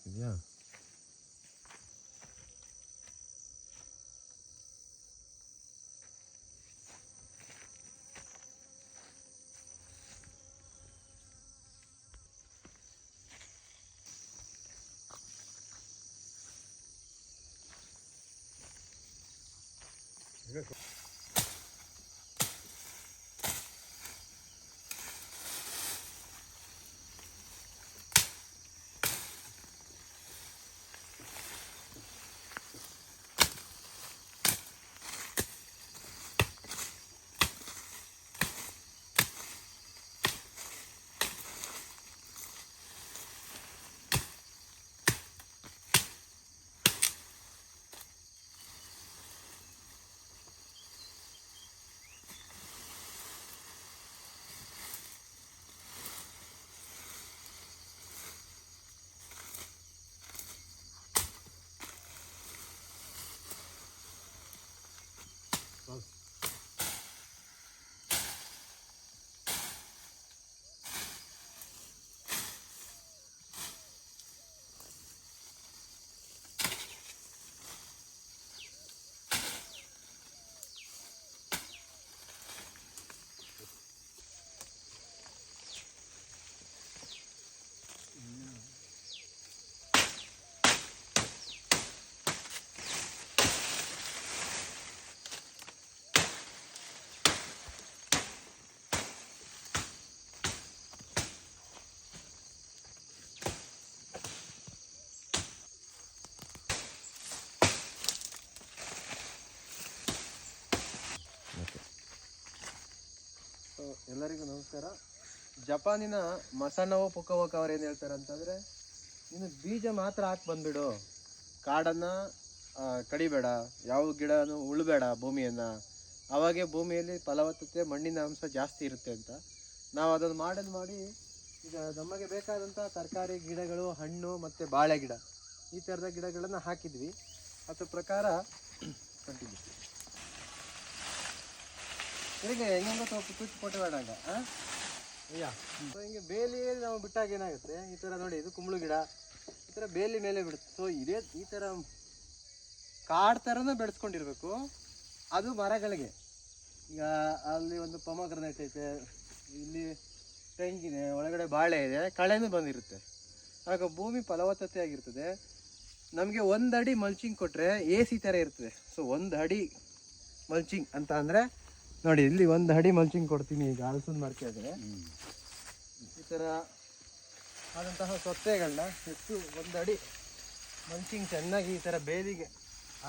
ಇದೆಯಾ? ಎಲ್ಲರಿಗೂ ನಮಸ್ಕಾರ. ಜಪಾನಿನ ಮಸನವೋ ಪುಕವೋಕ ಅವ್ರು ಏನು ಹೇಳ್ತಾರೆ ಅಂತಂದರೆ, ನೀನು ಬೀಜ ಮಾತ್ರ ಹಾಕಿ ಬಂದುಬಿಡು, ಕಾಡನ್ನು ಕಡಿಬೇಡ, ಯಾವ ಗಿಡನೂ ಉಳಬೇಡ ಭೂಮಿಯನ್ನು, ಅವಾಗೆ ಭೂಮಿಯಲ್ಲಿ ಫಲವತ್ತತೆ ಮಣ್ಣಿನ ಅಂಶ ಜಾಸ್ತಿ ಇರುತ್ತೆ ಅಂತ. ನಾವು ಅದನ್ನು ಮಾಡಿ ಈಗ ನಮಗೆ ಬೇಕಾದಂಥ ತರಕಾರಿ ಗಿಡಗಳು, ಹಣ್ಣು ಮತ್ತು ಬಾಳೆ ಗಿಡ, ಈ ಥರದ ಗಿಡಗಳನ್ನು ಹಾಕಿದ್ವಿ. ಅದ್ರ ಪ್ರಕಾರ ಕಂಟಿನ್ಯೂ ಈಗ ಹೆಂಗ ತುಚ್ಚು ಕೊಟ್ಟು ಬೇಡಂಗ ಅಯ್ಯ. ಸೊ ಹಿಂಗೆ ಬೇಲಿಯಲ್ಲಿ ನಾವು ಬಿಟ್ಟಾಗ ಏನಾಗುತ್ತೆ, ಈ ಥರ ನೋಡಿ, ಇದು ಕುಂಬಳು ಗಿಡ ಈ ಥರ ಬೇಲಿ ಮೇಲೆ ಬಿಡುತ್ತೆ. ಸೊ ಇದೇ ಈ ಥರ ಕಾಡು ಥರನೂ ಬೆಳೆಸ್ಕೊಂಡಿರ್ಬೇಕು ಅದು ಮರಗಳಿಗೆ. ಈಗ ಅಲ್ಲಿ ಒಂದು ಪೊಮಗ್ರನೇಟ್ ಐತೆ, ಇಲ್ಲಿ ತೆಂಗಿದೆ, ಒಳಗಡೆ ಬಾಳೆ ಇದೆ, ಕಳೆನೂ ಬಂದಿರುತ್ತೆ. ಆಗ ಭೂಮಿ ಫಲವತ್ತತೆ ಆಗಿರ್ತದೆ. ನಮಗೆ 1 ಅಡಿ ಮಲ್ಚಿಂಗ್ ಕೊಟ್ಟರೆ AC ಥರ ಇರ್ತದೆ. ಸೊ 1 ಅಡಿ ಮಲ್ಚಿಂಗ್ ಅಂತ ಅಂದರೆ ನೋಡಿ, ಇಲ್ಲಿ 1 ಅಡಿ ಮಲ್ಚಿಂಗ್ ಕೊಡ್ತೀನಿ. ಈಗ ಹಲಸಿನ ಮರಕ್ಕೆ ಆದರೆ ಈ ಥರ ಆದಂತಹ ಸೊತ್ತೆಗಳನ್ನ ಹೆಚ್ಚು 1 ಅಡಿ ಮಲ್ಚಿಂಗ್ ಚೆನ್ನಾಗಿ ಈ ಥರ ಬೇಲಿಗೆ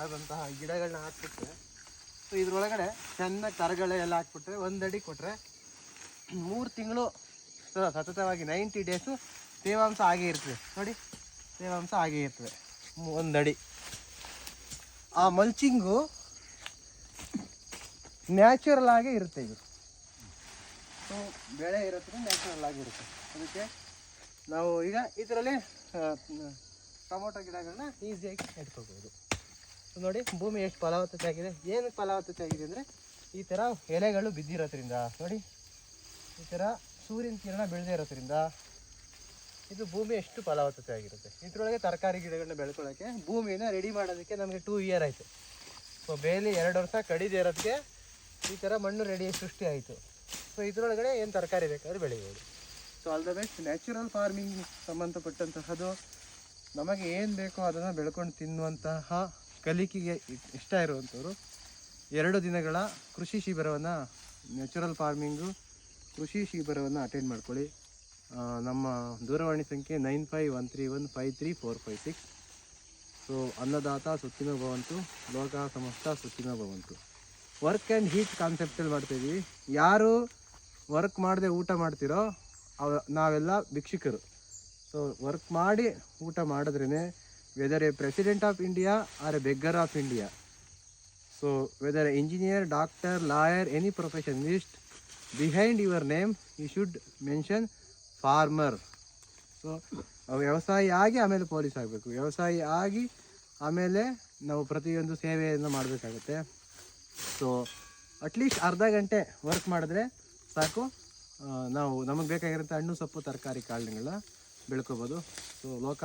ಆದಂತಹ ಗಿಡಗಳನ್ನ ಹಾಕ್ಬಿಟ್ರೆ, ಸೊ ಇದ್ರೊಳಗಡೆ ಚೆನ್ನಾಗಿ ತರಗಳೆ ಎಲ್ಲ ಹಾಕ್ಬಿಟ್ರೆ 1 ಅಡಿ ಕೊಟ್ಟರೆ 3 ತಿಂಗಳು ಸತತವಾಗಿ 90 ಡೇಸು ತೇವಾಂಶ ಆಗೇ ಇರ್ತದೆ. ನೋಡಿ, ತೇವಾಂಶ ಆಗೇ ಇರ್ತದೆ 1 ಅಡಿ. ಆ ಮಲ್ಚಿಂಗು ನ್ಯಾಚುರಲ್ ಆಗೇ ಇರುತ್ತೆ. ಇದು ಸೊ ಬೆಳೆ ಇರುತ್ತೆ, ನ್ಯಾಚುರಲ್ ಆಗಿರುತ್ತೆ. ಅದಕ್ಕೆ ನಾವು ಈಗ ಇದರಲ್ಲಿ ಟೊಮೊಟೊ ಗಿಡಗಳನ್ನ ಈಸಿಯಾಗಿ ನೆಟ್ಕೋಬೋದು. ಸೊ ನೋಡಿ, ಭೂಮಿ ಎಷ್ಟು ಫಲವತ್ತತೆ ಆಗಿದೆ. ಏನು ಫಲವತ್ತತೆ ಆಗಿದೆ ಅಂದರೆ, ಈ ಥರ ಎಲೆಗಳು ಬಿದ್ದಿರೋದ್ರಿಂದ, ನೋಡಿ ಈ ಥರ ಸೂರ್ಯನ ಕಿರಣ ಬೀಳದೇ ಇರೋದ್ರಿಂದ ಇದು ಭೂಮಿ ಎಷ್ಟು ಫಲವತ್ತತೆ ಆಗಿರುತ್ತೆ. ಇದರೊಳಗೆ ತರಕಾರಿ ಗಿಡಗಳನ್ನ ಬೆಳ್ಕೊಳ್ಳೋಕ್ಕೆ ಭೂಮಿನ ರೆಡಿ ಮಾಡೋದಕ್ಕೆ ನಮಗೆ 2 ಇಯರ್ ಆಯಿತು. ಸೊ ಬೇಲಿ 2 ವರ್ಷ ಕಡಿದೇ ಇರೋದಕ್ಕೆ ಈ ಥರ ಮಣ್ಣು ರೆಡಿ ಸೃಷ್ಟಿ ಆಯಿತು. ಸೊ ಇದರೊಳಗಡೆ ಏನು ತರಕಾರಿ ಬೇಕಾದ್ರೆ ಬೆಳಿಬೋದು. So all the best. Natural farming ಸಂಬಂಧಪಟ್ಟಂತಹದ್ದು ನಮಗೆ ಏನು ಬೇಕೋ ಅದನ್ನು ಬೆಳ್ಕೊಂಡು ತಿನ್ನುವಂತಹ ಕಲಿಕೆಗೆ ಇಷ್ಟ ಇರುವಂಥವ್ರು 2 ದಿನಗಳ ಕೃಷಿ ಶಿಬಿರವನ್ನು, ನ್ಯಾಚುರಲ್ ಫಾರ್ಮಿಂಗು ಕೃಷಿ ಶಿಬಿರವನ್ನು ಅಟೆಂಡ್ ಮಾಡ್ಕೊಳ್ಳಿ. ನಮ್ಮ ದೂರವಾಣಿ ಸಂಖ್ಯೆ 9513153456. ಸೊ ಅನ್ನದಾತ ಸುಖಿನೋ ಭವಂತು, ಲೋಕ ಸಮಸ್ತ ಸುಖಿನೋ ಭವಂತು. ವರ್ಕ್ ಆ್ಯಂಡ್ ಹೀಟ್ ಕಾನ್ಸೆಪ್ಟಲ್ಲಿ ಮಾಡ್ತಾಯಿದ್ದೀವಿ. ಯಾರು ವರ್ಕ್ ಮಾಡದೆ ಊಟ ಮಾಡ್ತಿರೋ ನಾವೆಲ್ಲ ಭಿಕ್ಷುಕರು. ಸೊ ವರ್ಕ್ ಮಾಡಿ ಊಟ ಮಾಡಿದ್ರೇ, whether a president of India or a beggar of India. So whether engineer, doctor, lawyer, any professionalist, behind your name you should mention farmer. So ವ್ಯವಸಾಯಿ ಆಗಿ ಆಮೇಲೆ ಪೊಲೀಸ್ ಆಗಬೇಕು, ವ್ಯವಸಾಯಿ ಆಗಿ ಆಮೇಲೆ ನಾವು ಪ್ರತಿಯೊಂದು ಸೇವೆಯನ್ನು ಮಾಡಬೇಕಾಗುತ್ತೆ. ಸೊ ಅಟ್ಲೀಸ್ಟ್ ಅರ್ಧ ಗಂಟೆ ವರ್ಕ್ ಮಾಡಿದ್ರೆ ಸಾಕು, ನಾವು ನಮಗೆ ಬೇಕಾಗಿರೋಂಥ ಹಣ್ಣು ಸೊಪ್ಪು ತರಕಾರಿ ಕಾಳುಗಳನ್ನ ಬೆಳ್ಕೊಬೋದು. ಸೊ ಲೋಕ